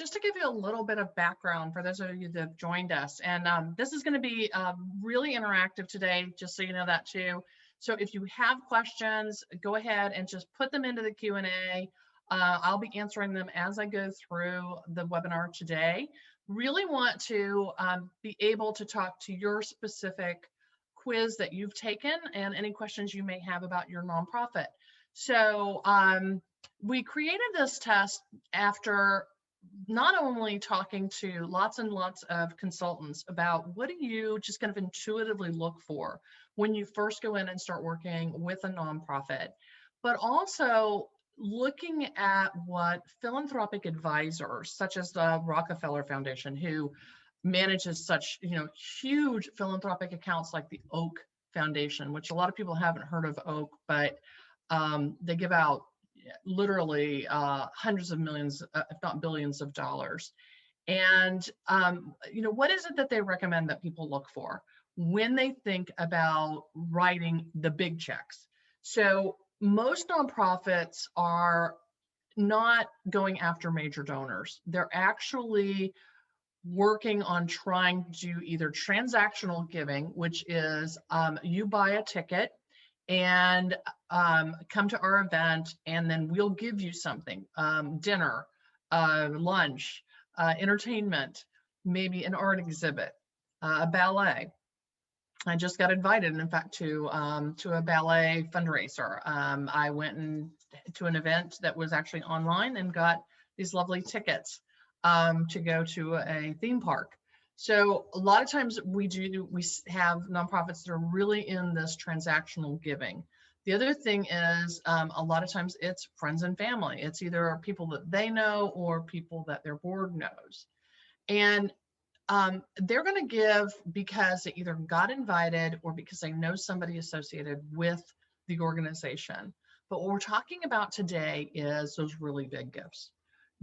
just to give you a little bit of background for those of you that have joined us. And this is going to be really interactive today, just so you know that too. So if you have questions, go ahead and just put them into the Q&A. I'll be answering them as I go through the webinar today. Really want to be able to talk to your specific quiz that you've taken and any questions you may have about your nonprofit. So we created this test after not only talking to lots and lots of consultants about what do you just kind of intuitively look for when you first go in and start working with a nonprofit, but also looking at what philanthropic advisors such as the Rockefeller Foundation, who manages such huge philanthropic accounts like the Oak Foundation, which a lot of people haven't heard of Oak, but they give out literally hundreds of millions, if not billions of dollars. And what is it that they recommend that people look for when they think about writing the big checks? So most nonprofits are not going after major donors. They're actually working on trying to do either transactional giving, which is you buy a ticket and come to our event, and then we'll give you something, dinner, lunch, entertainment, maybe an art exhibit, a ballet. I just got invited, in fact, to a ballet fundraiser. I went to an event that was actually online and got these lovely tickets to go to a theme park. So a lot of times we have nonprofits that are really in this transactional giving. The other thing is a lot of times it's friends and family. It's either people that they know or people that their board knows. And they're going to give because they either got invited or because they know somebody associated with the organization. But what we're talking about today is those really big gifts.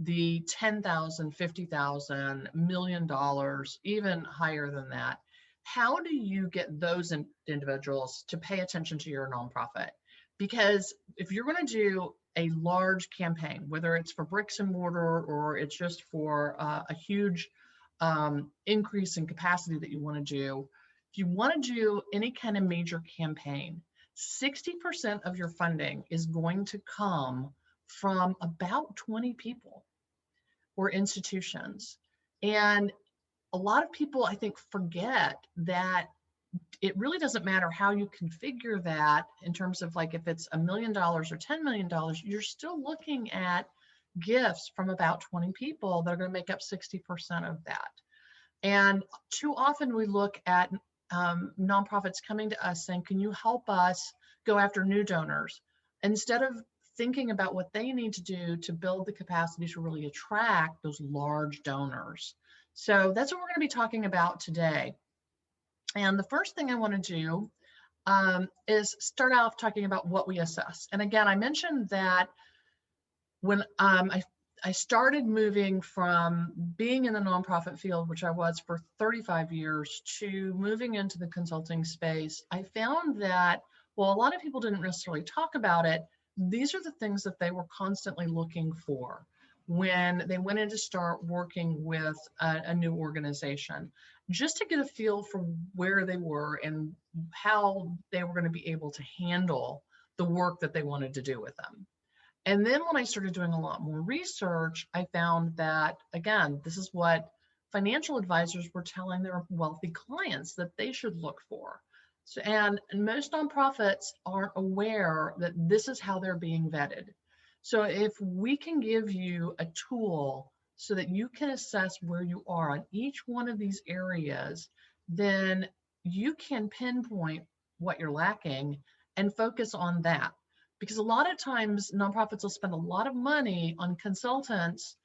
The $10,000, $50,000, $1 million, even higher than that. How do you get those individuals to pay attention to your nonprofit? Because if you're going to do a large campaign, whether it's for bricks and mortar or it's just for a huge increase in capacity that you want to do, if you want to do any kind of major campaign, 60% of your funding is going to come from about 20 people or institutions. And a lot of people, I think, forget that it really doesn't matter how you configure that in terms of like if it's $1 million or $10 million, you're still looking at gifts from about 20 people that are going to make up 60% of that. And too often we look at nonprofits coming to us saying, can you help us go after new donors? Instead of thinking about what they need to do to build the capacity to really attract those large donors. So that's what we're going to be talking about today. And the first thing I want to do is start off talking about what we assess. And again, I mentioned that when I started moving from being in the nonprofit field, which I was for 35 years, to moving into the consulting space, I found that, well, a lot of people didn't necessarily talk about it. These are the things that they were constantly looking for when they went in to start working with a new organization, just to get a feel for where they were and how they were going to be able to handle the work that they wanted to do with them. And then when I started doing a lot more research, I found that, again, this is what financial advisors were telling their wealthy clients that they should look for. So, and most nonprofits aren't aware that this is how they're being vetted. So if we can give you a tool so that you can assess where you are on each one of these areas, then you can pinpoint what you're lacking and focus on that. Because a lot of times nonprofits will spend a lot of money on consultants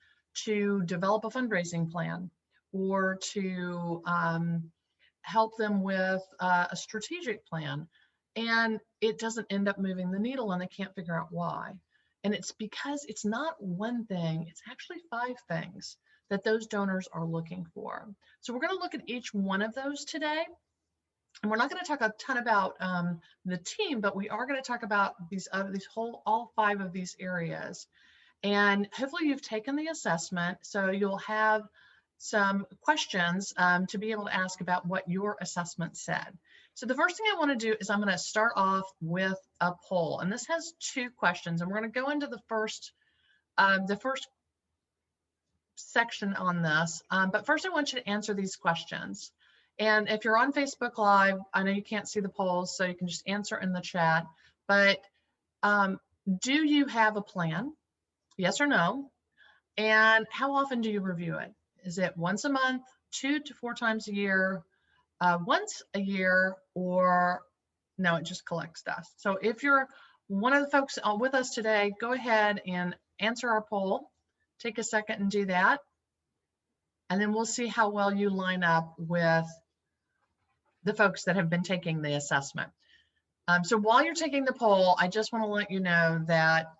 to develop a fundraising plan or to help them with a strategic plan, and it doesn't end up moving the needle and they can't figure out why. And it's because it's not one thing, it's actually 5 things that those donors are looking for. So we're going to look at each one of those today. And we're not going to talk a ton about the team, but we are going to talk about all 5 of these areas. And hopefully you've taken the assessment, so you'll have some questions to be able to ask about what your assessment said. So the first thing I want to do is I'm going to start off with a poll, and this has 2 questions, and we're going to go into the first section on this. But first I want you to answer these questions. And if you're on Facebook Live, I know you can't see the polls, so you can just answer in the chat. But do you have a plan? Yes or no? And how often do you review it? Is it once a month, 2 to 4 times a year, once a year, or no, it just collects dust? So if you're one of the folks with us today, go ahead and answer our poll. Take a second and do that. And then we'll see how well you line up with the folks that have been taking the assessment. So while you're taking the poll, I just want to let you know that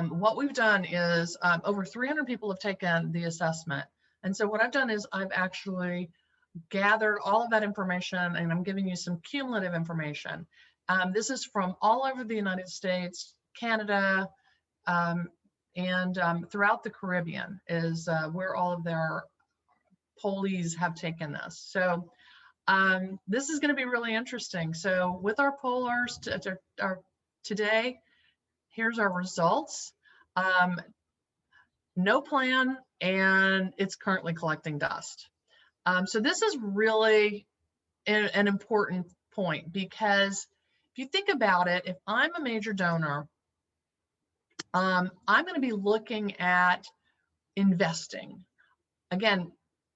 what we've done is over 300 people have taken the assessment. And so what I've done is I've actually gathered all of that information, and I'm giving you some cumulative information. This is from all over the United States, Canada, and throughout the Caribbean is where all of their pollees have taken this. So this is going to be really interesting. So with our pollers today, here's our results. No plan, and it's currently collecting dust. So this is really an important point, because if you think about it, if I'm a major donor, I'm going to be looking at investing. Again,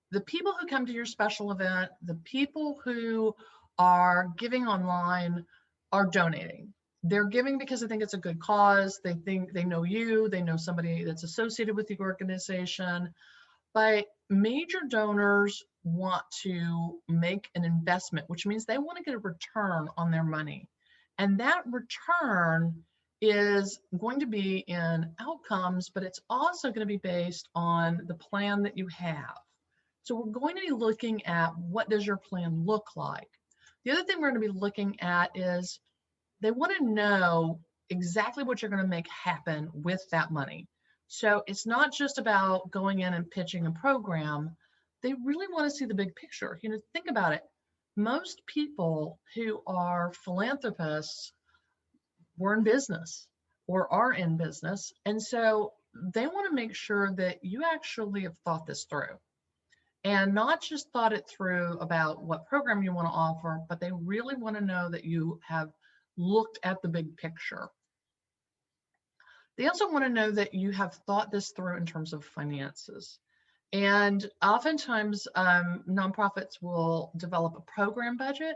the people who come to your special event, the people who are giving online are donating. They're giving because they think it's a good cause. They think they know you, they know somebody that's associated with the organization. But major donors want to make an investment, which means they want to get a return on their money. And that return is going to be in outcomes, but it's also going to be based on the plan that you have. So we're going to be looking at, what does your plan look like? The other thing we're going to be looking at is they want to know exactly what you're going to make happen with that money. So it's not just about going in and pitching a program. They really want to see the big picture. You know, think about it. Most people who are philanthropists were in business or are in business. And so they want to make sure that you actually have thought this through, and not just thought it through about what program you want to offer, but they really want to know that you have looked at the big picture. They also want to know that you have thought this through in terms of finances. And oftentimes nonprofits will develop a program budget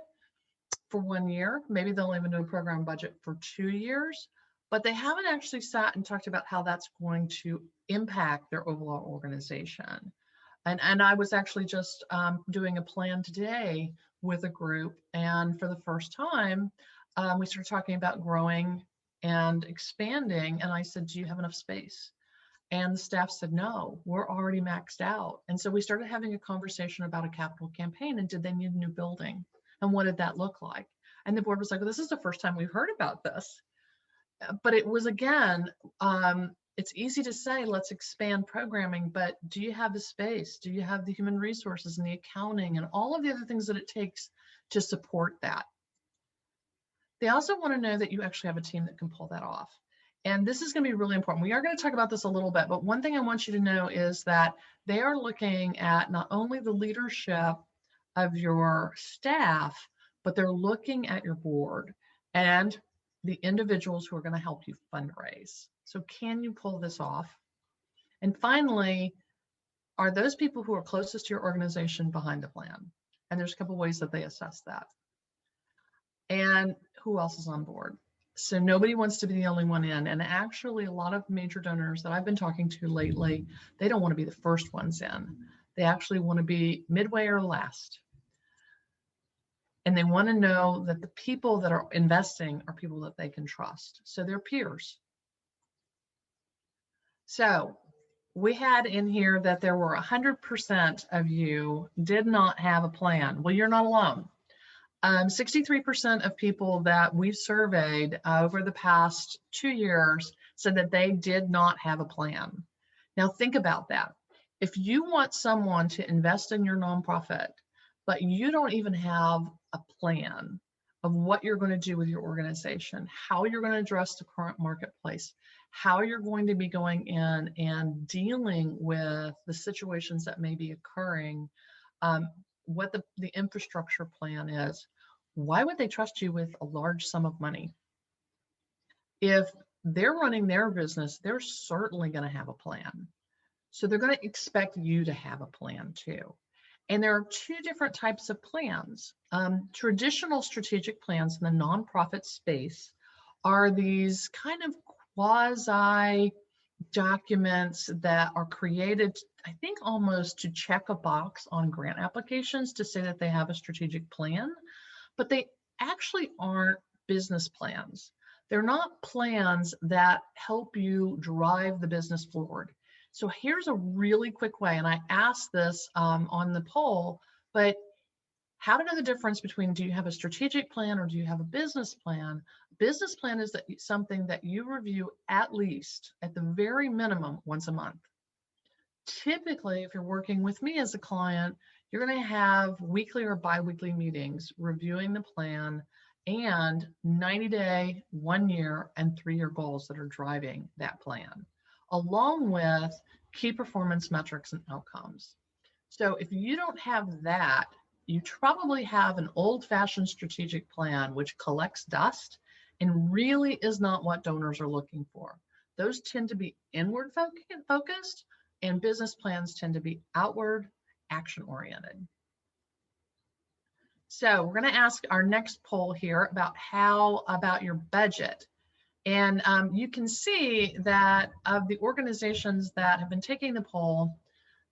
for 1 year. Maybe they'll even do a program budget for 2 years, but they haven't actually sat and talked about how that's going to impact their overall organization. And I was actually just doing a plan today with a group, and for the first time, we started talking about growing and expanding, and I said, do you have enough space? And the staff said, no, we're already maxed out. And so we started having a conversation about a capital campaign, and did they need a new building? And what did that look like? And the board was like, well, this is the first time we've heard about this. But it was, again, it's easy to say, let's expand programming, but do you have the space? Do you have the human resources and the accounting and all of the other things that it takes to support that? They also want to know that you actually have a team that can pull that off. And this is going to be really important. We are going to talk about this a little bit, but one thing I want you to know is that they are looking at not only the leadership of your staff, but they're looking at your board and the individuals who are going to help you fundraise. So can you pull this off? And finally, are those people who are closest to your organization behind the plan? And there's a couple ways that they assess that. And who else is on board? So nobody wants to be the only one in. And actually, a lot of major donors that I've been talking to lately, they don't want to be the first ones in. They actually want to be midway or last. And they want to know that the people that are investing are people that they can trust. So they're peers. So we had in here that there were 100% of you did not have a plan. Well, you're not alone. 63% of people that we've surveyed over the past 2 years said that they did not have a plan. Now think about that. If you want someone to invest in your nonprofit, but you don't even have a plan of what you're going to do with your organization, how you're going to address the current marketplace, how you're going to be going in and dealing with the situations that may be occurring, what the infrastructure plan is, why would they trust you with a large sum of money? If they're running their business, they're certainly going to have a plan. So they're going to expect you to have a plan too. And there are two different types of plans. Traditional strategic plans in the nonprofit space are these kind of quasi documents that are created, I think, almost to check a box on grant applications to say that they have a strategic plan, but they actually aren't business plans. They're not plans that help you drive the business forward. So here's a really quick way, and I asked this on the poll, but how to know the difference between, do you have a strategic plan or do you have a business plan? Business plan is something that you review at least, at the very minimum, once a month. Typically, if you're working with me as a client, you're going to have weekly or bi-weekly meetings reviewing the plan and 90-day, 1 year, and 3-year goals that are driving that plan, along with key performance metrics and outcomes. So if you don't have that, you probably have an old-fashioned strategic plan which collects dust and really is not what donors are looking for. Those tend to be inward focused, and business plans tend to be outward, action-oriented. So we're going to ask our next poll here about how about your budget. And you can see that of the organizations that have been taking the poll,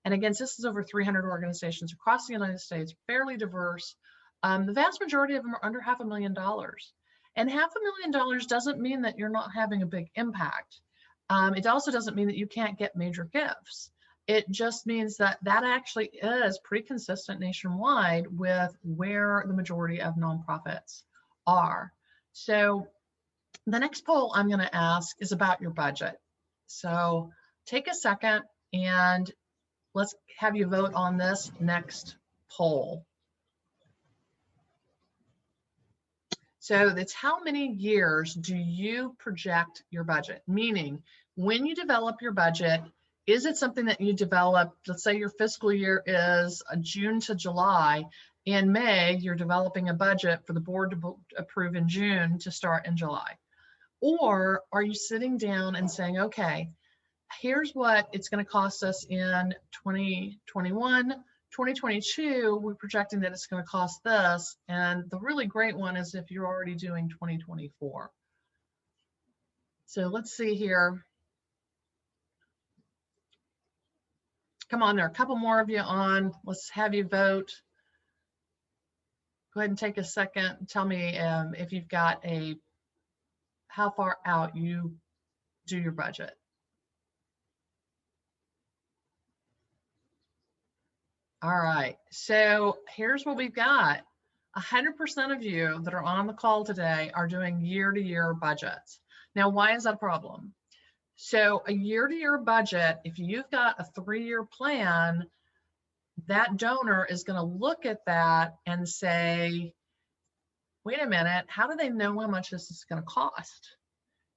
and again, this is over 300 organizations across the United States, fairly diverse, the vast majority of them are under $500,000. And $500,000 doesn't mean that you're not having a big impact. It also doesn't mean that you can't get major gifts. It just means that that actually is pretty consistent nationwide with where the majority of nonprofits are. So the next poll I'm going to ask is about your budget. So take a second and let's have you vote on this next poll. So that's how many years do you project your budget? Meaning, when you develop your budget, is it something that you develop, let's say your fiscal year is June to July, in May, you're developing a budget for the board to approve in June to start in July? Or are you sitting down and saying, okay, here's what it's going to cost us in 2021, 2022, we're projecting that it's going to cost this. And the really great one is if you're already doing 2024. So let's see here. Come on, there are a couple more of you on. Let's have you vote. Go ahead and take a second. Tell me if you've got how far out you do your budget. All right, so here's what we've got. 100% of you that are on the call today are doing year-to-year budgets. Now, why is that a problem? So a year-to-year budget, if you've got a 3-year plan, that donor is going to look at that and say, wait a minute, how do they know how much this is going to cost?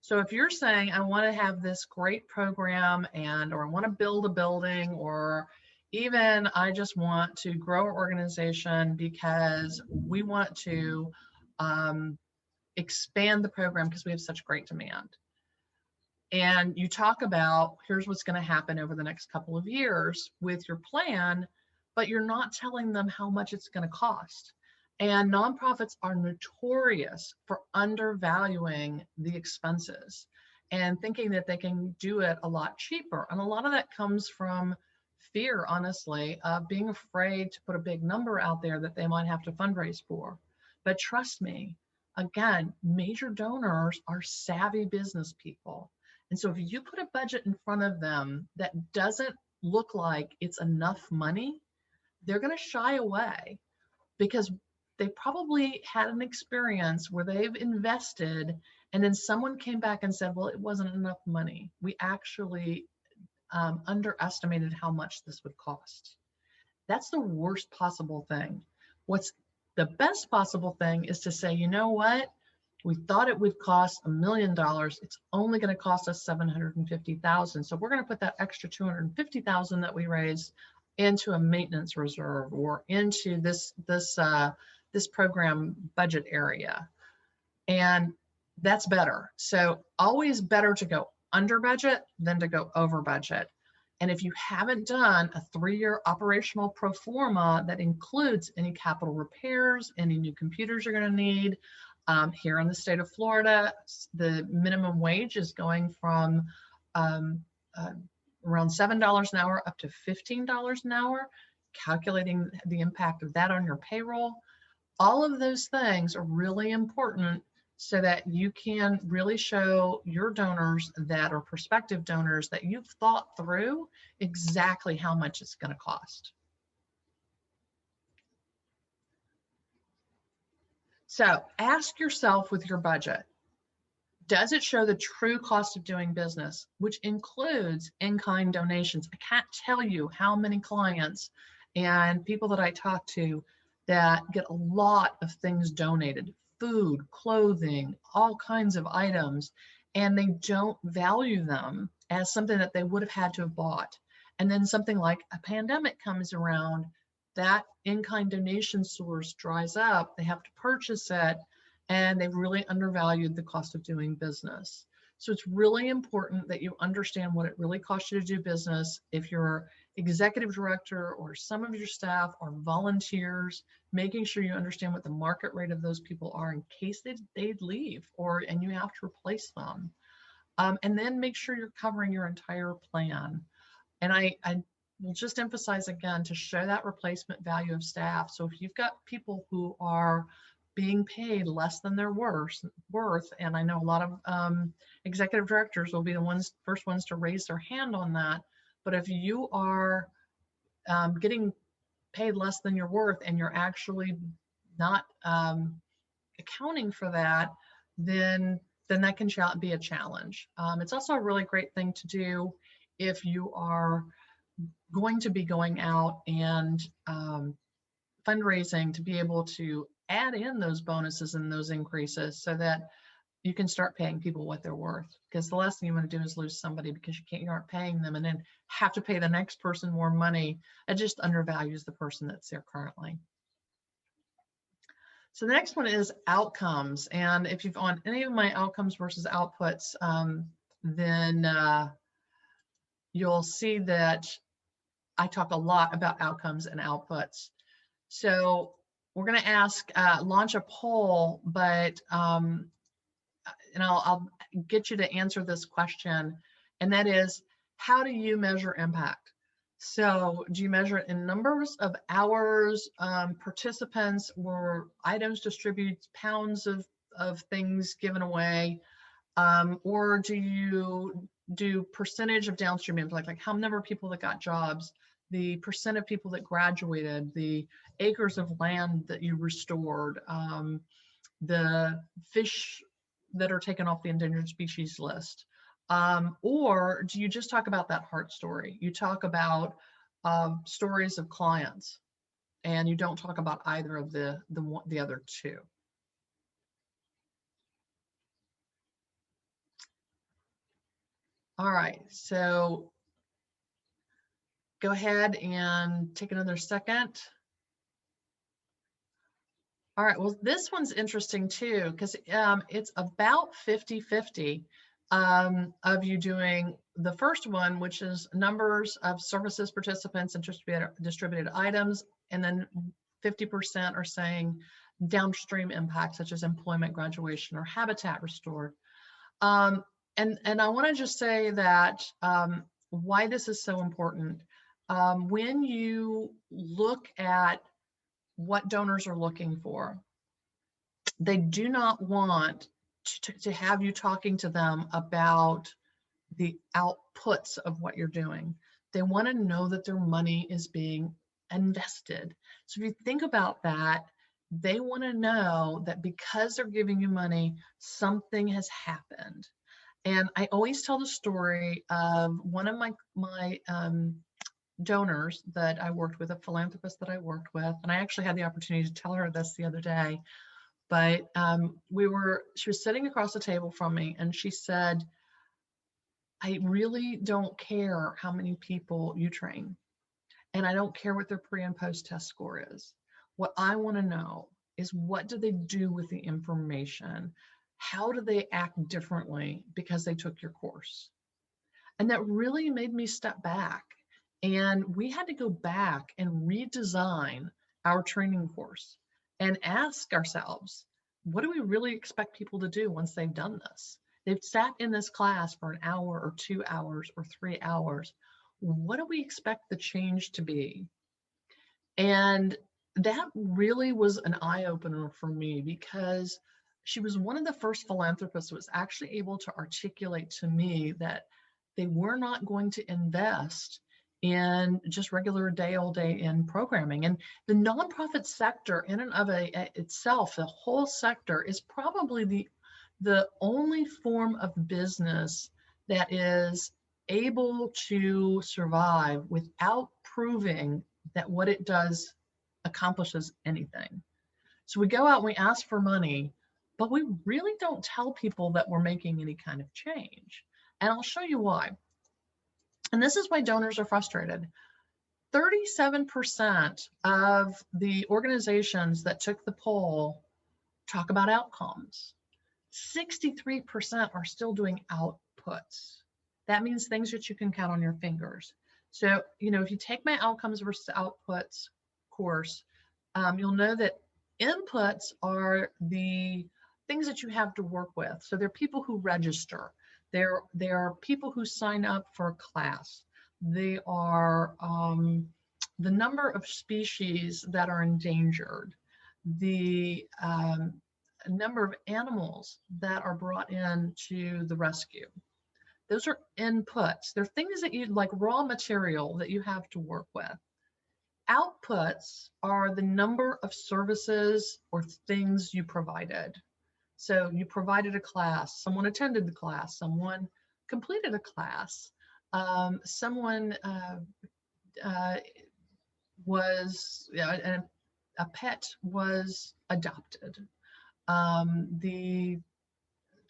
So if you're saying, I want to have this great program or I want to build a building, or even I just want to grow our organization because we want to expand the program because we have such great demand. And you talk about, here's what's going to happen over the next couple of years with your plan, but you're not telling them how much it's going to cost. And nonprofits are notorious for undervaluing the expenses and thinking that they can do it a lot cheaper. And a lot of that comes from fear, honestly, of being afraid to put a big number out there that they might have to fundraise for. But trust me, again, major donors are savvy business people. And so if you put a budget in front of them that doesn't look like it's enough money, they're going to shy away because they probably had an experience where they've invested And then someone came back and said, well, it wasn't enough money. We actually underestimated how much this would cost. That's the worst possible thing. What's the best possible thing is to say, you know what? We thought it would cost $1 million. It's only going to cost us $750,000. So we're going to put that extra $250,000 that we raised into a maintenance reserve or into this program budget area. And that's better. So always better to go under budget than to go over budget. And if you haven't done a 3-year operational pro forma that includes any capital repairs, any new computers you're going to need, here in the state of Florida, the minimum wage is going from around $7 an hour up to $15 an hour, calculating the impact of that on your payroll. All of those things are really important so that you can really show your donors that are prospective donors that you've thought through exactly how much it's going to cost. So ask yourself with your budget, does it show the true cost of doing business, which includes in-kind donations? I can't tell you how many clients and people that I talk to that get a lot of things donated, food, clothing, all kinds of items, and they don't value them as something that they would have had to have bought. And then something like a pandemic comes around, that in-kind donation source dries up, they have to purchase it, and they've really undervalued the cost of doing business. So it's really important that you understand what it really costs you to do business. If you're executive director or some of your staff are volunteers, making sure you understand what the market rate of those people are in case they leave and you have to replace them. And then make sure you're covering your entire plan. And I will just emphasize again to show that replacement value of staff. So if you've got people who are being paid less than their worth, and I know a lot of executive directors will be the first ones to raise their hand on that. But if you are getting paid less than your worth and you're actually not accounting for that, then that can be a challenge. It's also a really great thing to do if you are going to be going out and fundraising, to be able to add in those bonuses and those increases so that you can start paying people what they're worth. Because the last thing you want to do is lose somebody because you aren't paying them and then have to pay the next person more money. It just undervalues the person that's there currently. So the next one is outcomes. And if you've on any of my outcomes versus outputs, then you'll see that I talk a lot about outcomes and outputs. So we're going to launch a poll, but and I'll get you to answer this question, and that is, how do you measure impact? So do you measure it in numbers of hours, participants, or items distributed, pounds of things given away, or do you do percentage of downstream impact, like how many of people that got jobs, the percent of people that graduated, the acres of land that you restored, the fish that are taken off the endangered species list? Or do you just talk about that heart story? You talk about stories of clients, and you don't talk about either of the other two. All right, so go ahead and take another second. All right, well, this one's interesting too, because it's about 50-50 of you doing the first one, which is numbers of services, participants, and distributed items, and then 50% are saying downstream impact, such as employment, graduation, or habitat restored. And I want to just say that why this is so important. When you look at what donors are looking for, they do not want to have you talking to them about the outputs of what you're doing. They want to know that their money is being invested. So if you think about that, They want to know that because they're giving you money, something has happened. And I always tell the story of one of my donors that I worked with, a philanthropist that I worked with, and I actually had the opportunity to tell her this the other day. But she was sitting across the table from me, and she said, "I really don't care how many people you train, and I don't care what their pre and post test score is. What I want to know is, what do they do with the information? How do they act differently because they took your course?" And that really made me step back. And we had to go back and redesign our training course and ask ourselves, what do we really expect people to do once they've done this? They've sat in this class for an hour or 2 hours or 3 hours. What do we expect the change to be? And that really was an eye opener for me, because she was one of the first philanthropists who was actually able to articulate to me that they were not going to invest in just regular day in programming. And the nonprofit sector in and of itself, the whole sector, is probably the only form of business that is able to survive without proving that what it does accomplishes anything. So we go out and we ask for money, but we really don't tell people that we're making any kind of change. And I'll show you why. And this is why donors are frustrated. 37% of the organizations that took the poll talk about outcomes. 63% are still doing outputs. That means things that you can count on your fingers. So, if you take my outcomes versus outputs course, you'll know that inputs are the things that you have to work with. So they're people who register. There are people who sign up for a class. They are the number of species that are endangered, the number of animals that are brought in to the rescue. Those are inputs. They're things that you, like raw material that you have to work with. Outputs are the number of services or things you provided. So you provided a class, someone attended the class, someone completed a class, someone was, a pet was adopted.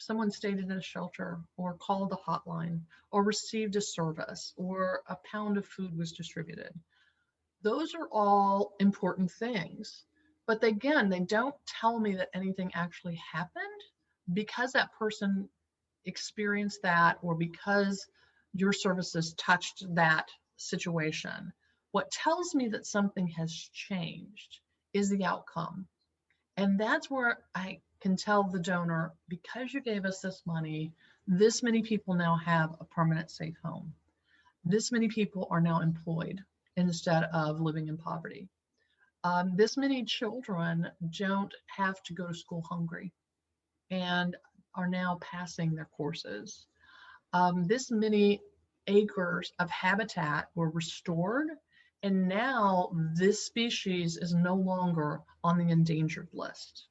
Someone stayed in a shelter or called a hotline or received a service or a pound of food was distributed. Those are all important things. But again, they don't tell me that anything actually happened because that person experienced that or because your services touched that situation. What tells me that something has changed is the outcome. And that's where I can tell the donor, because you gave us this money, this many people now have a permanent safe home. This many people are now employed instead of living in poverty. This many children don't have to go to school hungry and are now passing their courses. This many acres of habitat were restored, and now this species is no longer on the endangered list.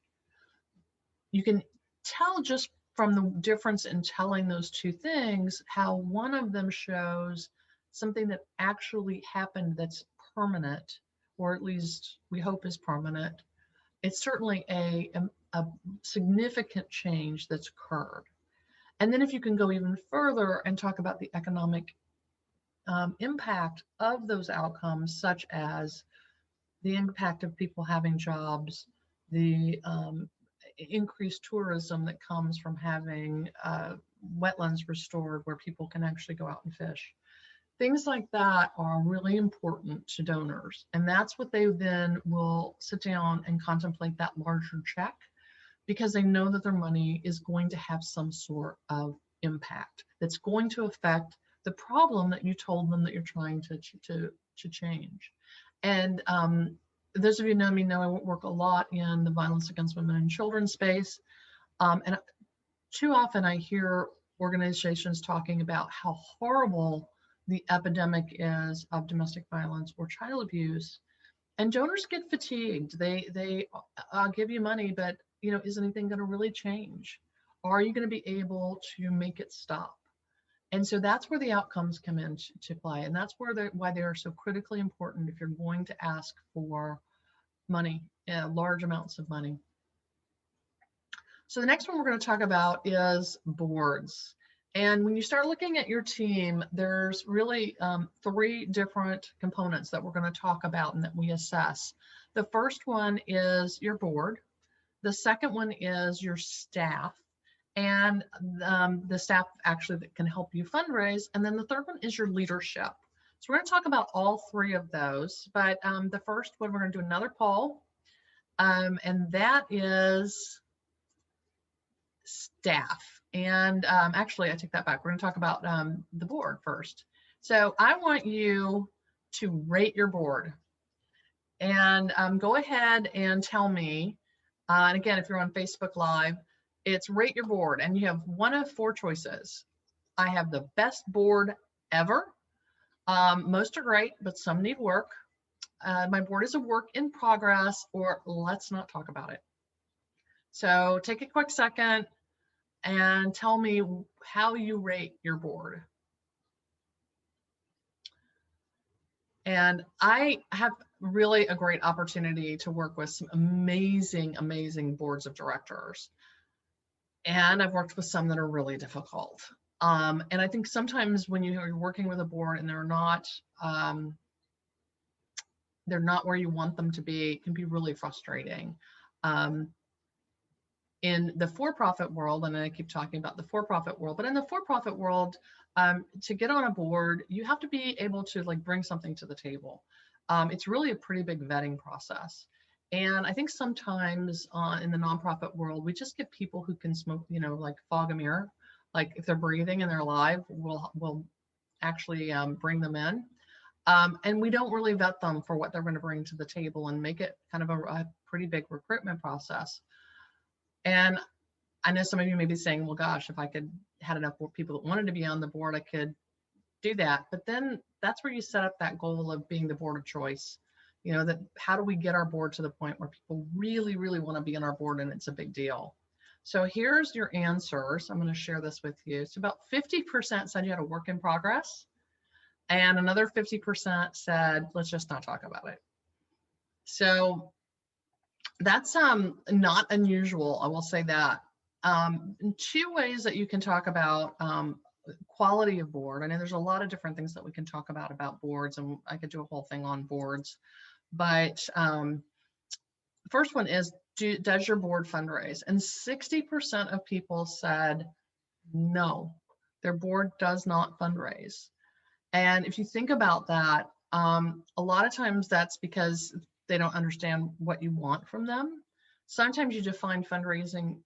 You can tell just from the difference in telling those two things how one of them shows something that actually happened that's permanent, or at least we hope is permanent. It's certainly a significant change that's occurred. And then if you can go even further and talk about the economic impact of those outcomes, such as the impact of people having jobs, the increased tourism that comes from having wetlands restored where people can actually go out and fish. Things like that are really important to donors. And that's what they then will sit down and contemplate that larger check, because they know that their money is going to have some sort of impact that's going to affect the problem that you told them that you're trying to change. And those of you who know me know I work a lot in the violence against women and children space. And too often I hear organizations talking about how horrible the epidemic is of domestic violence or child abuse. And donors get fatigued. They give you money, but is anything going to really change? Are you going to be able to make it stop? And so that's where the outcomes come into play, and that's why they are so critically important if you're going to ask for money, large amounts of money. So the next one we're going to talk about is boards. And when you start looking at your team, there's really 3 different components that we're going to talk about and that we assess. The first one is your board. The second one is your staff, and the staff actually that can help you fundraise. And then the third one is your leadership. So we're going to talk about all 3 of those, but the first one, we're going to do another poll, and that is staff. And actually, I take that back. We're going to talk about the board first. So I want you to rate your board, and go ahead and tell me, and again, if you're on Facebook Live, it's rate your board, and you have one of 4 choices. I have the best board ever. Most are great, but some need work. My board is a work in progress, or let's not talk about it. So take a quick second and tell me how you rate your board. And I have really a great opportunity to work with some amazing, amazing boards of directors. And I've worked with some that are really difficult. And I think sometimes when you're working with a board and they're not where you want them to be, it can be really frustrating. In the for-profit world, and I keep talking about the for-profit world, but in the for-profit world, to get on a board, you have to be able to bring something to the table. It's really a pretty big vetting process. And I think sometimes in the nonprofit world, we just get people who can smoke, like fog a mirror. Like if they're breathing and they're alive, we'll actually bring them in. And we don't really vet them for what they're going to bring to the table and make it kind of a pretty big recruitment process. And I know some of you may be saying, well, gosh, if I had enough people that wanted to be on the board, I could do that. But then that's where you set up that goal of being the board of choice. That how do we get our board to the point where people really, really want to be on our board and it's a big deal. So here's your answers. I'm going to share this with you. So about 50% said you had a work in progress, and another 50% said, let's just not talk about it. So that's not unusual, I will say that. 2 ways that you can talk about quality of board. I know there's a lot of different things that we can talk about boards, and I could do a whole thing on boards. But first one is, does your board fundraise? And 60% of people said no, their board does not fundraise. And if you think about that, a lot of times that's because they don't understand what you want from them. Sometimes you define fundraising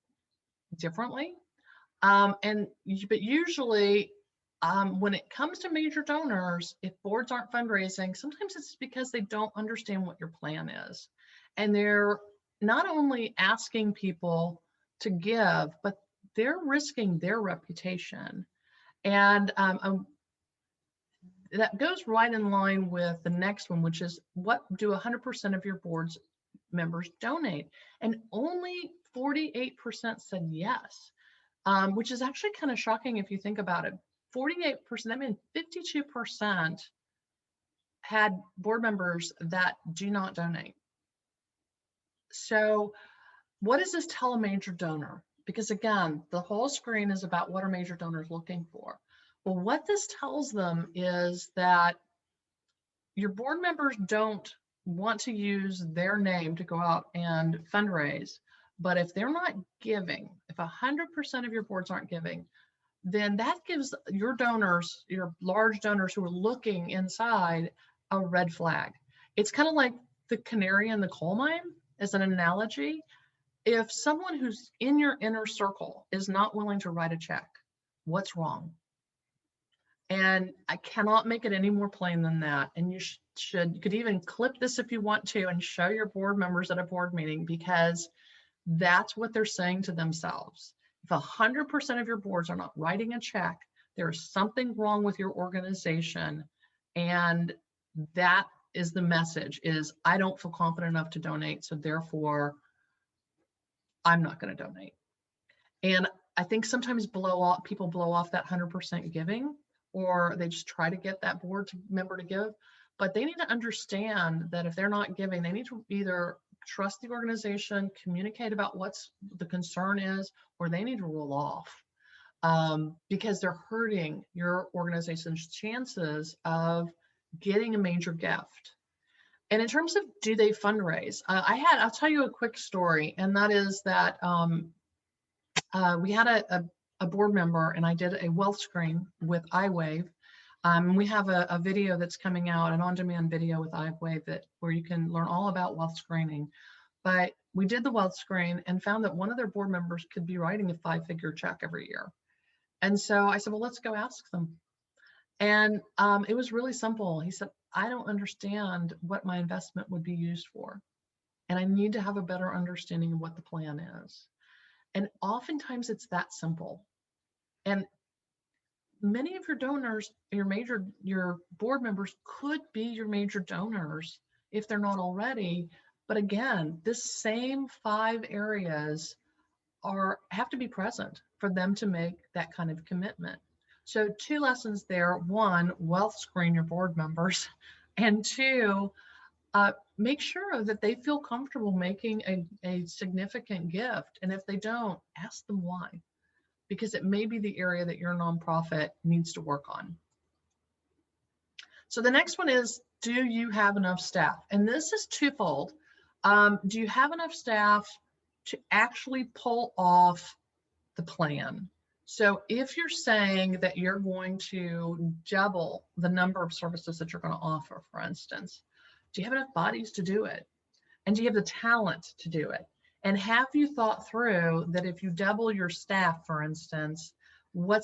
differently. But usually when it comes to major donors, if boards aren't fundraising, sometimes it's because they don't understand what your plan is. And they're not only asking people to give, but they're risking their reputation. And that goes right in line with the next one, which is, what do 100% of your board's members donate? And only 48% said yes, which is actually kind of shocking if you think about it. 48%, that means 52% had board members that do not donate. So what does this tell a major donor? Because again, the whole screen is about what are major donors looking for. Well, what this tells them is that your board members don't want to use their name to go out and fundraise. But if they're not giving, if 100% of your boards aren't giving, then that gives your donors, your large donors who are looking inside, a red flag. It's kind of like the canary in the coal mine as an analogy. If someone who's in your inner circle is not willing to write a check, what's wrong? And I cannot make it any more plain than that. And you could even clip this if you want to and show your board members at a board meeting, because that's what they're saying to themselves. If 100% of your boards are not writing a check, there is something wrong with your organization, and that is the message, is I don't feel confident enough to donate, so therefore I'm not going to donate. And I think sometimes people blow off that 100% giving, or they just try to get that board member to give. But they need to understand that if they're not giving, they need to either trust the organization, communicate about what's the concern is, or they need to roll off, because they're hurting your organization's chances of getting a major gift. And in terms of do they fundraise, I'll tell you a quick story, and that is that we had a board member, and I did a wealth screen with iWave. We have a video that's coming out, an on-demand video with iWave where you can learn all about wealth screening. But we did the wealth screen and found that one of their board members could be writing a 5-figure check every year. And so I said, well, let's go ask them. And it was really simple. He said, I don't understand what my investment would be used for, and I need to have a better understanding of what the plan is. And oftentimes it's that simple. And many of your donors, your board members could be your major donors if they're not already. But again, this same 5 areas have to be present for them to make that kind of commitment. So 2 lessons there. 1, wealth screen your board members, and 2, make sure that they feel comfortable making a significant gift. And if they don't, ask them why, because it may be the area that your nonprofit needs to work on. So the next one is, do you have enough staff? And this is twofold. Do you have enough staff to actually pull off the plan? So if you're saying that you're going to double the number of services that you're going to offer, for instance, do you have enough bodies to do it? And do you have the talent to do it? And have you thought through that if you double your staff, for instance, what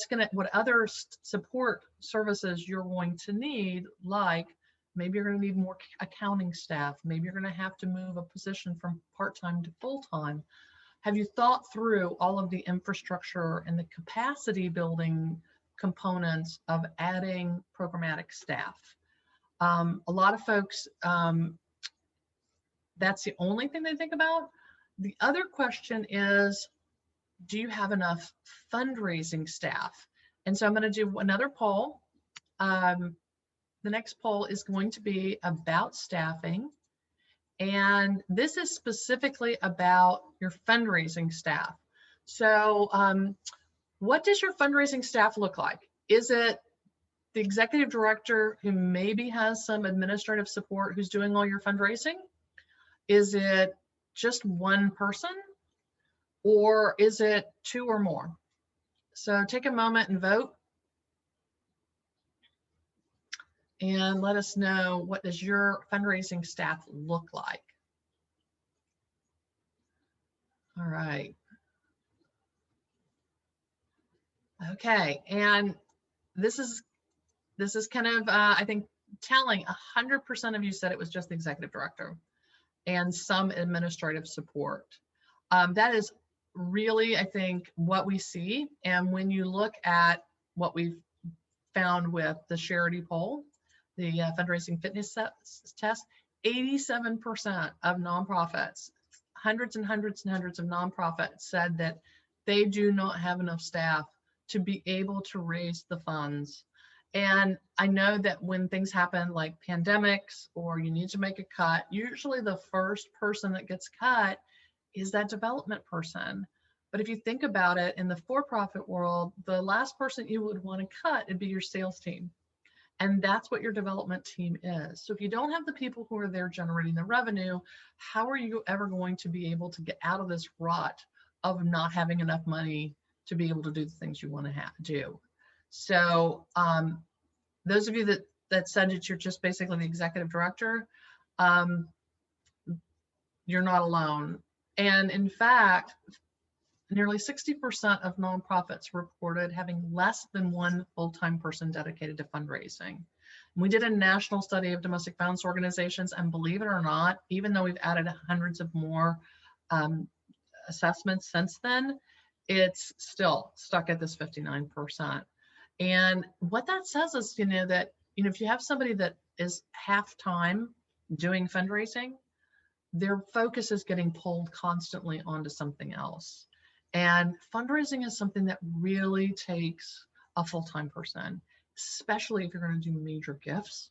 other support services you're going to need? Like maybe you're going to need more accounting staff. Maybe you're going to have to move a position from part-time to full-time. Have you thought through all of the infrastructure and the capacity building components of adding programmatic staff? A lot of folks, that's the only thing they think about. The other question is, do you have enough fundraising staff? And so I'm going to do another poll. The next poll is going to be about staffing. And this is specifically about your fundraising staff. So what does your fundraising staff look like? Is it the executive director who maybe has some administrative support who's doing all your fundraising? Is it just one person, or is it 2 or more? So take a moment and vote, and let us know, what does your fundraising staff look like? All right. Okay, and this is kind of, I think, telling. 100% of you said it was just the executive director and some administrative support. That is really, I think, what we see. And when you look at what we've found with the Sharity poll, the Fundraising Fitness Test, 87% of nonprofits, hundreds and hundreds and hundreds of nonprofits, said that they do not have enough staff to be able to raise the funds. And I know that when things happen like pandemics, or you need to make a cut, usually the first person that gets cut is that development person. But if you think about it, in the for-profit world, the last person you would want to cut would be your sales team. And that's what your development team is. So if you don't have the people who are there generating the revenue, how are you ever going to be able to get out of this rut of not having enough money to be able to do the things you want to do? So those of you that said that you're just basically the executive director, you're not alone. And in fact, nearly 60% of nonprofits reported having less than 1 full-time person dedicated to fundraising. We did a national study of domestic violence organizations, and believe it or not, even though we've added hundreds of more assessments since then, it's still stuck at this 59%. And what that says is, that if you have somebody that is half-time doing fundraising, their focus is getting pulled constantly onto something else. And fundraising is something that really takes a full-time person, especially if you're going to do major gifts.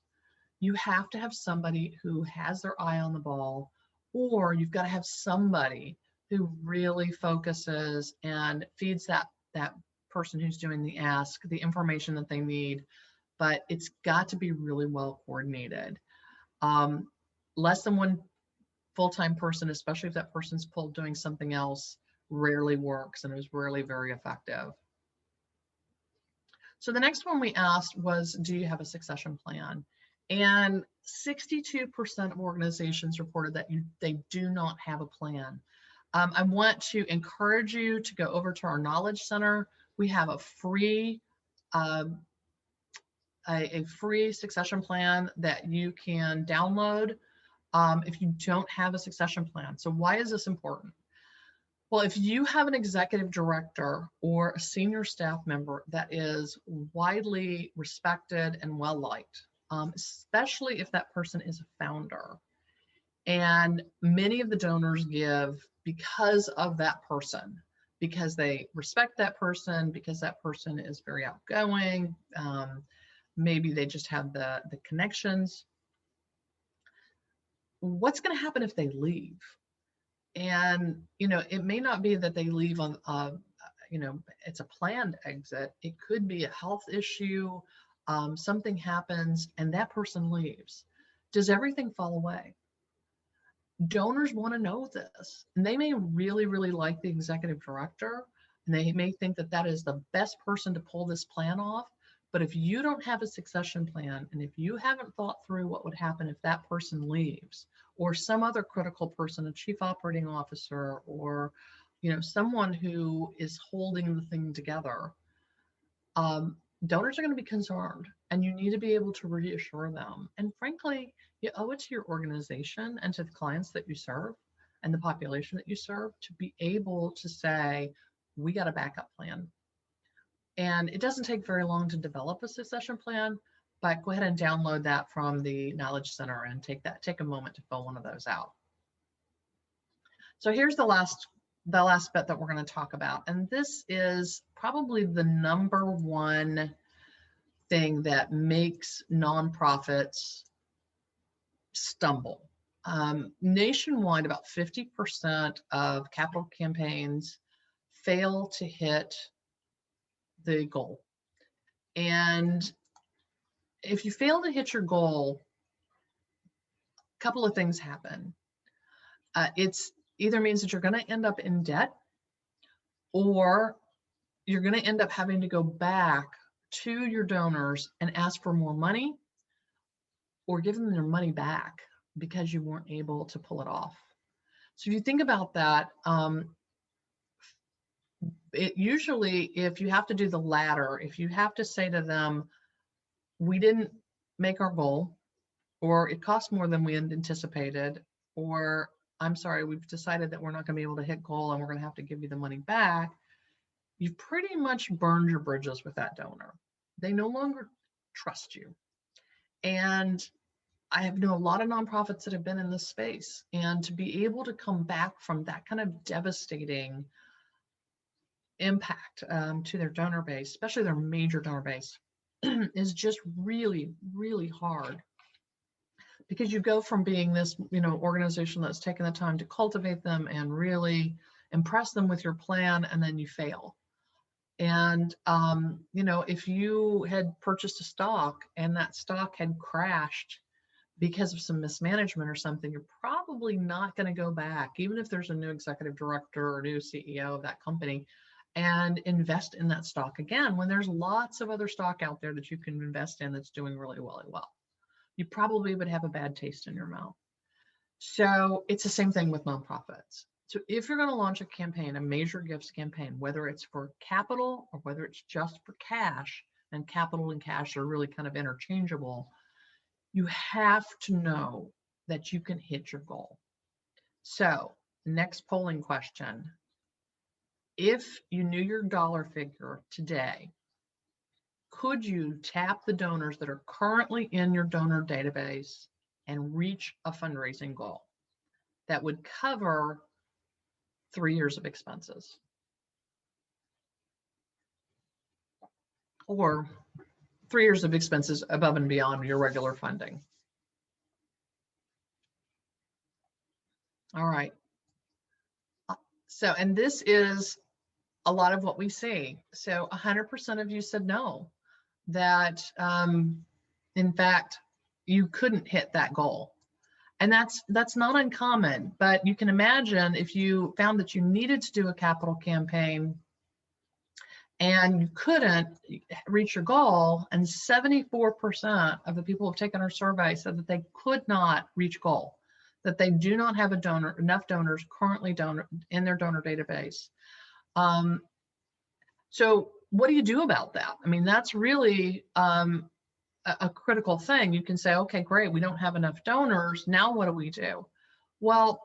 You have to have somebody who has their eye on the ball, or you've got to have somebody who really focuses and feeds that person who's doing the ask the information that they need. But it's got to be really well coordinated. Less than one full-time person, especially if that person's pulled doing something else, rarely works and is rarely very effective. So the next one we asked was, do you have a succession plan? And 62% of organizations reported that they do not have a plan. I want to encourage you to go over to our Knowledge Center. We have a free succession plan that you can download if you don't have a succession plan. So why is this important? Well, if you have an executive director or a senior staff member that is widely respected and well-liked, especially if that person is a founder, and many of the donors give because of that person, because they respect that person, because that person is very outgoing, maybe they just have the connections. What's going to happen if they leave? And, it may not be that they leave on, it's a planned exit. It could be a health issue. Something happens and that person leaves. Does everything fall away? Donors want to know this. And they may really, really like the executive director, and they may think that that is the best person to pull this plan off. But if you don't have a succession plan, and if you haven't thought through what would happen if that person leaves, or some other critical person, a chief operating officer, or someone who is holding the thing together, donors are going to be concerned, and you need to be able to reassure them. And frankly, you owe it to your organization and to the clients that you serve and the population that you serve to be able to say, we got a backup plan. And it doesn't take very long to develop a succession plan, but go ahead and download that from the Knowledge Center and take a moment to fill one of those out. So here's the last bit that we're going to talk about. And this is probably the number one thing that makes nonprofits stumble. Nationwide, about 50% of capital campaigns fail to hit the goal. And if you fail to hit your goal, a couple of things happen. It's either means that you're going to end up in debt, or you're going to end up having to go back to your donors and ask for more money, or give them their money back because you weren't able to pull it off. So if you think about that, it usually, if you have to do the latter, if you have to say to them, we didn't make our goal, or it cost more than we had anticipated, or I'm sorry, we've decided that we're not going to be able to hit goal and we're going to have to give you the money back, you've pretty much burned your bridges with that donor. They no longer trust you. And I have known a lot of nonprofits that have been in this space, and to be able to come back from that kind of devastating impact to their donor base, especially their major donor base, is just really, really hard. Because you go from being this, organization that's taken the time to cultivate them and really impress them with your plan, and then you fail. And, if you had purchased a stock and that stock had crashed because of some mismanagement or something, you're probably not going to go back, even if there's a new executive director or new CEO of that company, and invest in that stock again, when there's lots of other stock out there that you can invest in that's doing really, really well. You probably would have a bad taste in your mouth. So it's the same thing with nonprofits. So if you're going to launch a campaign, a major gifts campaign, whether it's for capital or whether it's just for cash, and capital and cash are really kind of interchangeable, you have to know that you can hit your goal. So next polling question: if you knew your dollar figure today, could you tap the donors that are currently in your donor database and reach a fundraising goal that would cover 3 years of expenses, or 3 years of expenses above and beyond your regular funding. All right. So, and this is a lot of what we see. So 100% of you said no, that in fact, you couldn't hit that goal. And that's not uncommon, but you can imagine if you found that you needed to do a capital campaign and you couldn't reach your goal, and 74% of the people who have taken our survey said that they could not reach goal, that they do not have enough donors currently in their donor database. So what do you do about that? I mean, that's really a critical thing. You can say, okay, great, we don't have enough donors. Now what do we do? Well,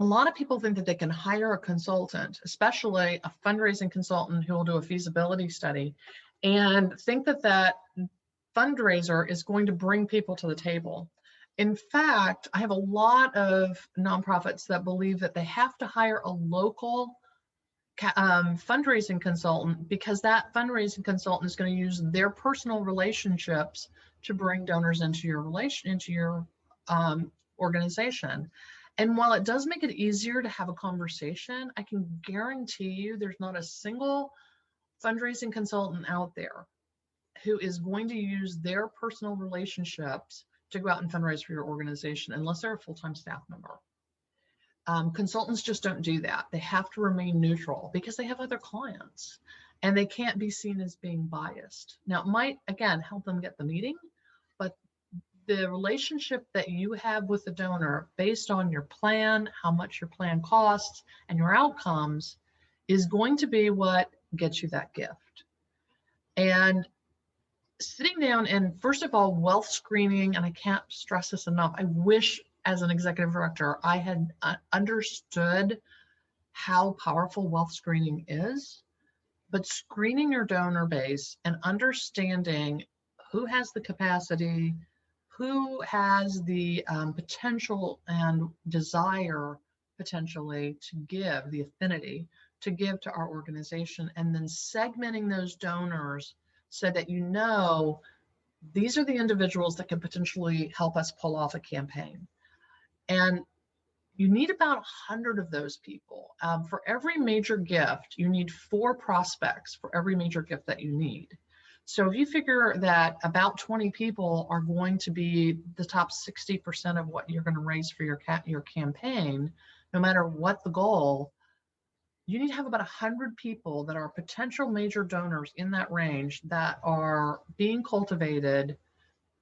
a lot of people think that they can hire a consultant, especially a fundraising consultant who will do a feasibility study, and think that that fundraiser is going to bring people to the table. In fact, I have a lot of nonprofits that believe that they have to hire a local fundraising consultant, because that fundraising consultant is going to use their personal relationships to bring donors into your organization. And while it does make it easier to have a conversation, I can guarantee you there's not a single fundraising consultant out there who is going to use their personal relationships to go out and fundraise for your organization unless they're a full-time staff member. Consultants just don't do that. They have to remain neutral because they have other clients and they can't be seen as being biased. Now, it might, again, help them get the meeting, but the relationship that you have with the donor based on your plan, how much your plan costs, and your outcomes is going to be what gets you that gift. And sitting down and, first of all, wealth screening, and I can't stress this enough, I wish as an executive director, I had understood how powerful wealth screening is, but screening your donor base and understanding who has the capacity, who has the potential and desire potentially to give, the affinity to give to our organization, and then segmenting those donors so that you know these are the individuals that can potentially help us pull off a campaign. And you need about 100 of those people. For every major gift, you need 4 prospects for every major gift that you need. So if you figure that about 20 people are going to be the top 60% of what you're going to raise for your campaign, no matter what the goal, you need to have about 100 people that are potential major donors in that range that are being cultivated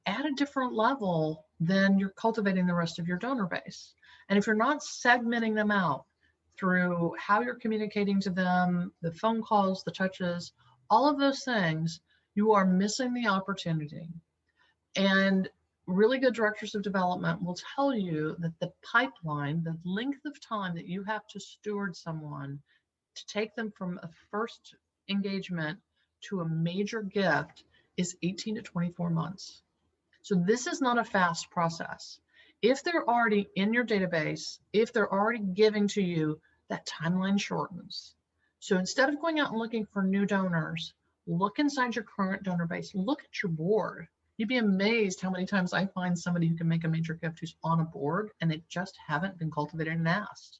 at a different level than you're cultivating the rest of your donor base. And if you're not segmenting them out through how you're communicating to them, the phone calls, the touches, all of those things, you are missing the opportunity. And really good directors of development will tell you that the pipeline, the length of time that you have to steward someone to take them from a first engagement to a major gift is 18 to 24 months. So this is not a fast process. If they're already in your database, if they're already giving to you, that timeline shortens. So instead of going out and looking for new donors, look inside your current donor base, look at your board. You'd be amazed how many times I find somebody who can make a major gift who's on a board and they just haven't been cultivated and asked.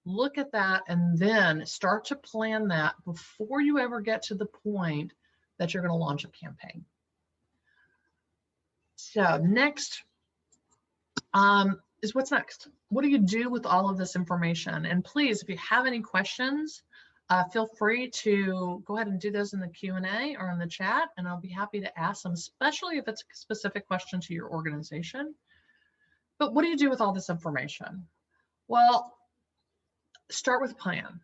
Look at that and then start to plan that before you ever get to the point that you're going to launch a campaign. So next is what's next. What do you do with all of this information? And please, if you have any questions, feel free to go ahead and do those in the Q&A or in the chat, and I'll be happy to ask them, especially if it's a specific question to your organization. But what do you do with all this information? Well, start with a plan.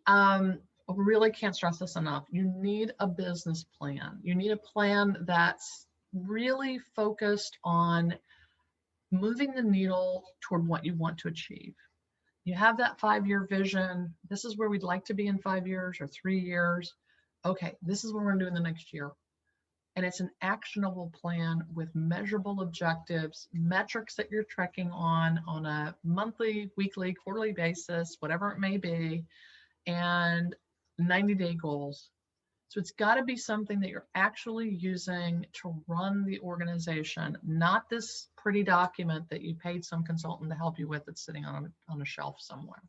I really can't stress this enough. You need a business plan. You need a plan that's really focused on moving the needle toward what you want to achieve. You have that 5-year vision. This is where we'd like to be in 5 years or 3 years. Okay, this is what we're going to do in the next year. And it's an actionable plan with measurable objectives, metrics that you're tracking on a monthly, weekly, quarterly basis, whatever it may be, and 90-day goals. So it's got to be something that you're actually using to run the organization, not this pretty document that you paid some consultant to help you with that's sitting on a shelf somewhere.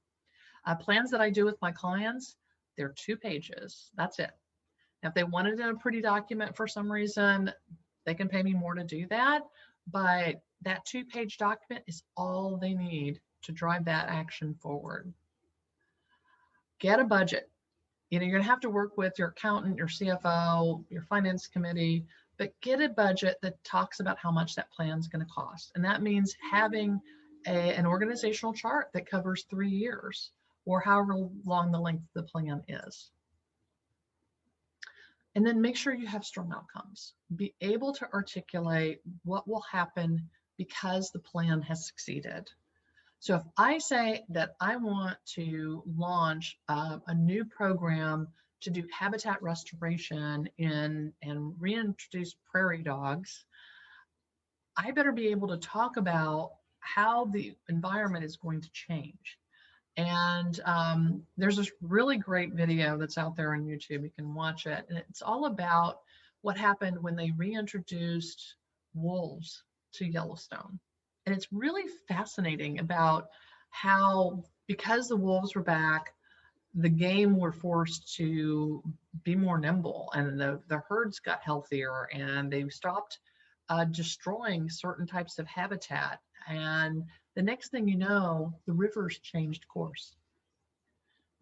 Plans that I do with my clients, they're 2 pages. That's it. Now, if they wanted in a pretty document for some reason, they can pay me more to do that. But that 2-page document is all they need to drive that action forward. Get a budget. You're going to have to work with your accountant, your CFO, your finance committee, but get a budget that talks about how much that plan is going to cost. And that means having an organizational chart that covers 3 years or however long the length of the plan is. And then make sure you have strong outcomes. Be able to articulate what will happen because the plan has succeeded. So if I say that I want to launch a new program to do habitat restoration and reintroduce prairie dogs, I better be able to talk about how the environment is going to change. And there's this really great video that's out there on YouTube. You can watch it. And it's all about what happened when they reintroduced wolves to Yellowstone. And it's really fascinating about how, because the wolves were back, the game were forced to be more nimble, and the herds got healthier, and they stopped destroying certain types of habitat. And the next thing you know, the rivers changed course.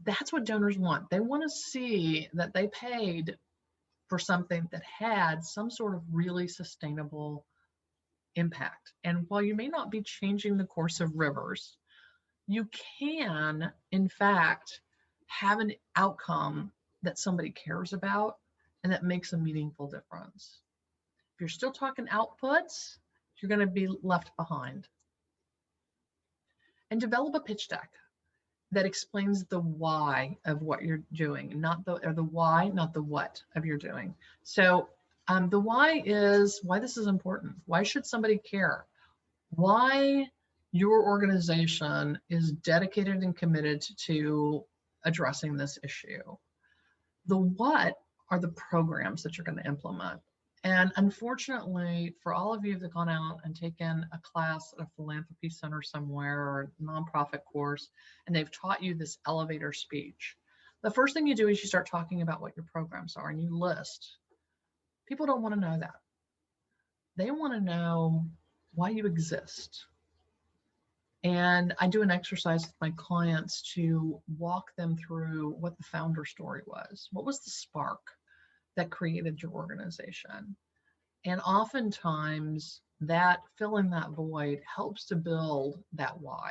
That's what donors want. They want to see that they paid for something that had some sort of really sustainable impact. And while you may not be changing the course of rivers, you can, in fact, have an outcome that somebody cares about and that makes a meaningful difference. If you're still talking outputs, you're going to be left behind. And develop a pitch deck that explains the why of what you're doing, not the why, not the what of you're doing. So the why is why this is important. Why should somebody care? Why your organization is dedicated and committed to addressing this issue. The what are the programs that you're going to implement. And unfortunately, for all of you that have gone out and taken a class at a philanthropy center somewhere or a nonprofit course, and they've taught you this elevator speech, the first thing you do is you start talking about what your programs are and you list. People don't want to know that. They want to know why you exist. And I do an exercise with my clients to walk them through what the founder story was. What was the spark that created your organization? And oftentimes that filling that void helps to build that why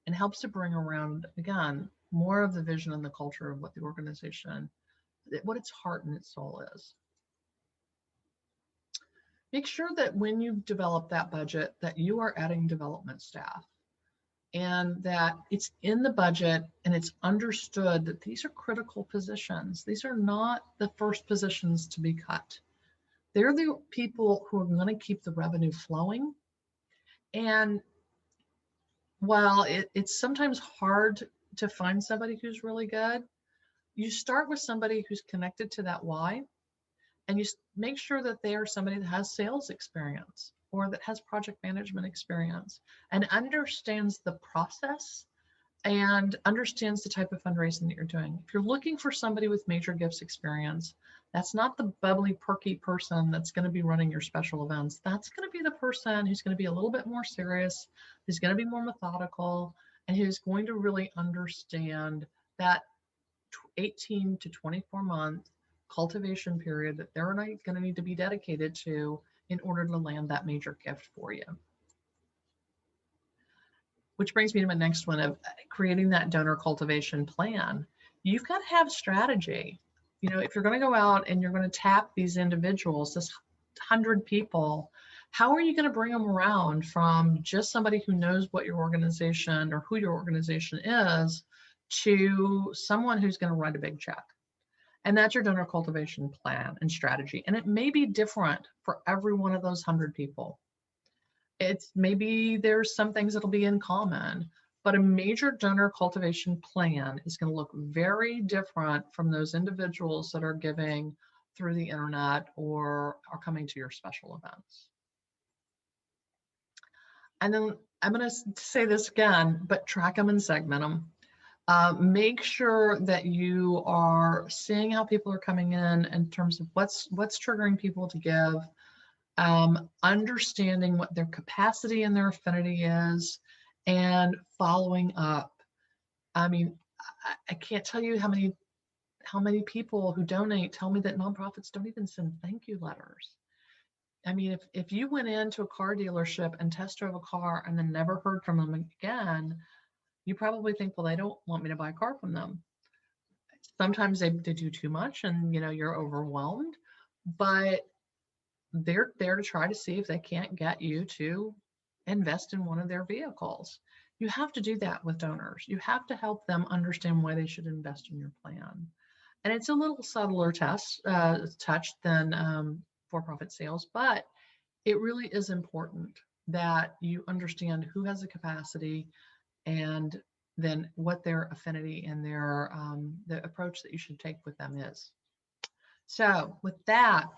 and helps to bring around, again, more of the vision and the culture of what the organization, what its heart and its soul is. Make sure that when you develop that budget that you are adding development staff and that it's in the budget and it's understood that these are critical positions. These are not the first positions to be cut. They're the people who are going to keep the revenue flowing. And while it's sometimes hard to find somebody who's really good, you start with somebody who's connected to that why, and you make sure that they are somebody that has sales experience or that has project management experience and understands the process and understands the type of fundraising that you're doing. If you're looking for somebody with major gifts experience, that's not the bubbly, perky person that's going to be running your special events. That's going to be the person who's going to be a little bit more serious, who's going to be more methodical, and who's going to really understand that 18 to 24 month cultivation period that they're going to need to be dedicated to in order to land that major gift for you. Which brings me to my next one of creating that donor cultivation plan. You've got to have strategy. You know, if you're going to go out and you're going to tap these individuals, this 100 people, how are you going to bring them around from just somebody who knows what your organization or who your organization is to someone who's going to write a big check? And that's your donor cultivation plan and strategy. And it may be different for every one of those 100 people. It's maybe there's some things that'll be in common, but a major donor cultivation plan is going to look very different from those individuals that are giving through the internet or are coming to your special events. And then I'm going to say this again, but track them and segment them. Make sure that you are seeing how people are coming in terms of what's triggering people to give, understanding what their capacity and their affinity is, and following up. I mean, I can't tell you how many people who donate tell me that nonprofits don't even send thank you letters. I mean, if you went into a car dealership and test drove a car and then never heard from them again, you probably think, well, they don't want me to buy a car from them. Sometimes they do too much and, you know, you're overwhelmed, but they're there to try to see if they can't get you to invest in one of their vehicles. You have to do that with donors. You have to help them understand why they should invest in your plan. And it's a little subtler touch than for-profit sales, but it really is important that you understand who has the capacity and then what their affinity and their the approach that you should take with them is. So with that,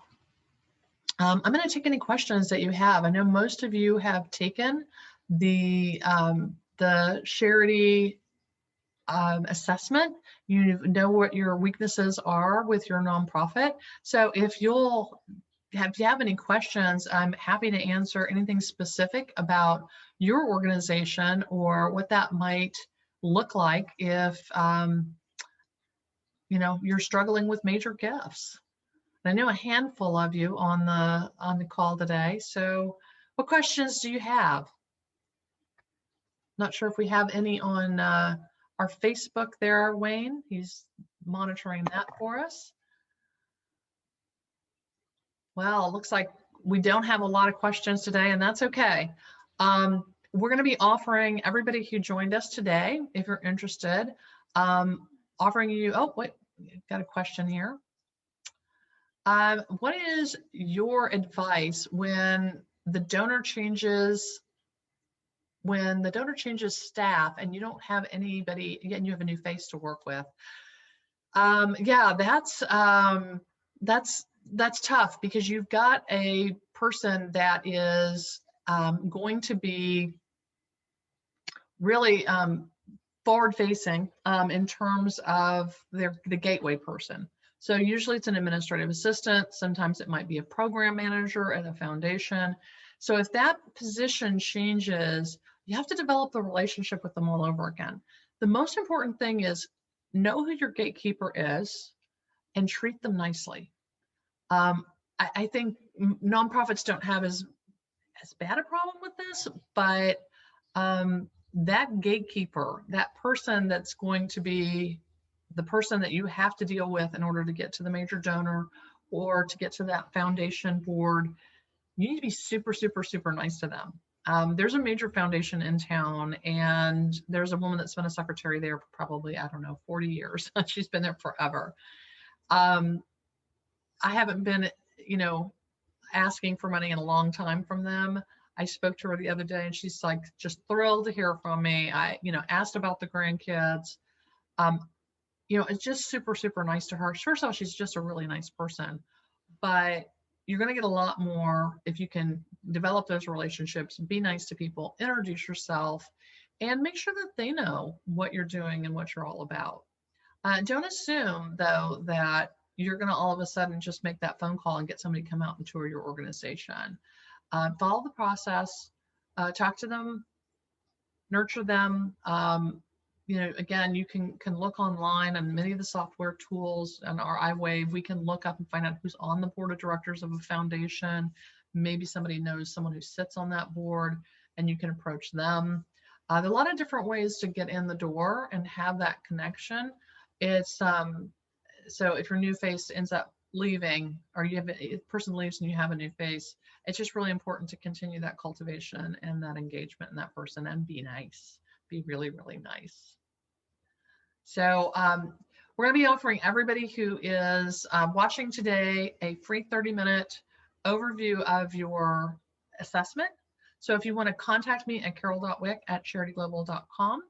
I'm going to take any questions that you have. I know most of you have taken the Sharity assessment. You know what your weaknesses are with your nonprofit. So if you have any questions, I'm happy to answer anything specific about your organization or what that might look like if you know, you're struggling with major gifts. I know a handful of you on the call today. So what questions do you have? Not sure if we have any on our Facebook there, Wayne. He's monitoring that for us. Well, it looks like we don't have a lot of questions today, and that's okay. We're going to be offering everybody who joined us today, if you're interested, offering you, oh, wait, got a question here. What is your advice when the donor changes staff and you don't have anybody, and you have a new face to work with? Yeah, that's tough because you've got a person that is going to be really forward facing in terms of the gateway person. So usually it's an administrative assistant. Sometimes it might be a program manager at a foundation. So if that position changes, you have to develop the relationship with them all over again. The most important thing is know who your gatekeeper is and treat them nicely. I think nonprofits don't have as bad a problem with this, but that gatekeeper, that person that's going to be the person that you have to deal with in order to get to the major donor or to get to that foundation board, you need to be super, super, super nice to them. There's a major foundation in town, and there's a woman that's been a secretary there for probably, I don't know, 40 years. She's been there forever. I haven't been, you know, asking for money in a long time from them. I spoke to her the other day and she's like just thrilled to hear from me. I, you know, asked about the grandkids. You know, it's just super, super nice to her. First of all, she's just a really nice person, but you're going to get a lot more if you can develop those relationships, be nice to people, introduce yourself, and make sure that they know what you're doing and what you're all about. Don't assume, though, that you're going to all of a sudden just make that phone call and get somebody to come out and tour your organization. Follow the process, talk to them, nurture them. You know, again, you can look online on many of the software tools and our iWave. We can look up and find out who's on the board of directors of a foundation. Maybe somebody knows someone who sits on that board and you can approach them. There are a lot of different ways to get in the door and have that connection. It's so if your new face ends up leaving, or you have a person leaves and you have a new face, it's just really important to continue that cultivation and that engagement in that person and be nice, be really, really nice. So We're going to be offering everybody who is watching today a free 30-minute overview of your assessment. So if you want to contact me at carol.wick@charityglobal.com,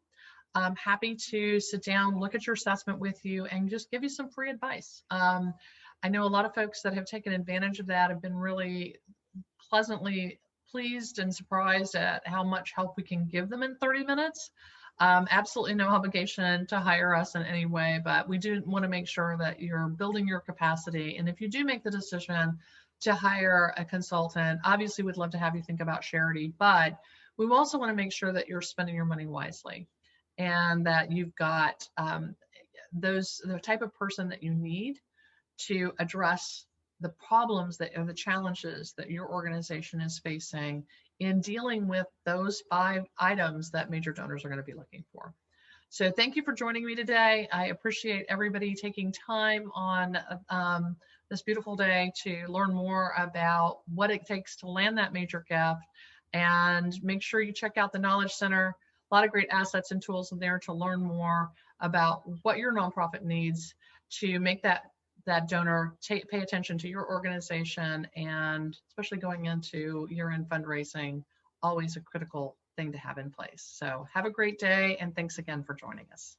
I'm happy to sit down, look at your assessment with you, and just give you some free advice. I know a lot of folks that have taken advantage of that have been really pleasantly pleased and surprised at how much help we can give them in 30 minutes. Absolutely no obligation to hire us in any way, but we do want to make sure that you're building your capacity. And if you do make the decision to hire a consultant, obviously we'd love to have you think about Sharity, but we also want to make sure that you're spending your money wisely and that you've got the type of person that you need to address the problems that are the challenges that your organization is facing in dealing with those 5 items that major donors are going to be looking for. So thank you for joining me today. I appreciate everybody taking time on this beautiful day to learn more about what it takes to land that major gift, and make sure you check out the Knowledge Center. A lot of great assets and tools in there to learn more about what your nonprofit needs to make that donor pay attention to your organization, and especially going into year-end fundraising, always a critical thing to have in place. So have a great day, and thanks again for joining us.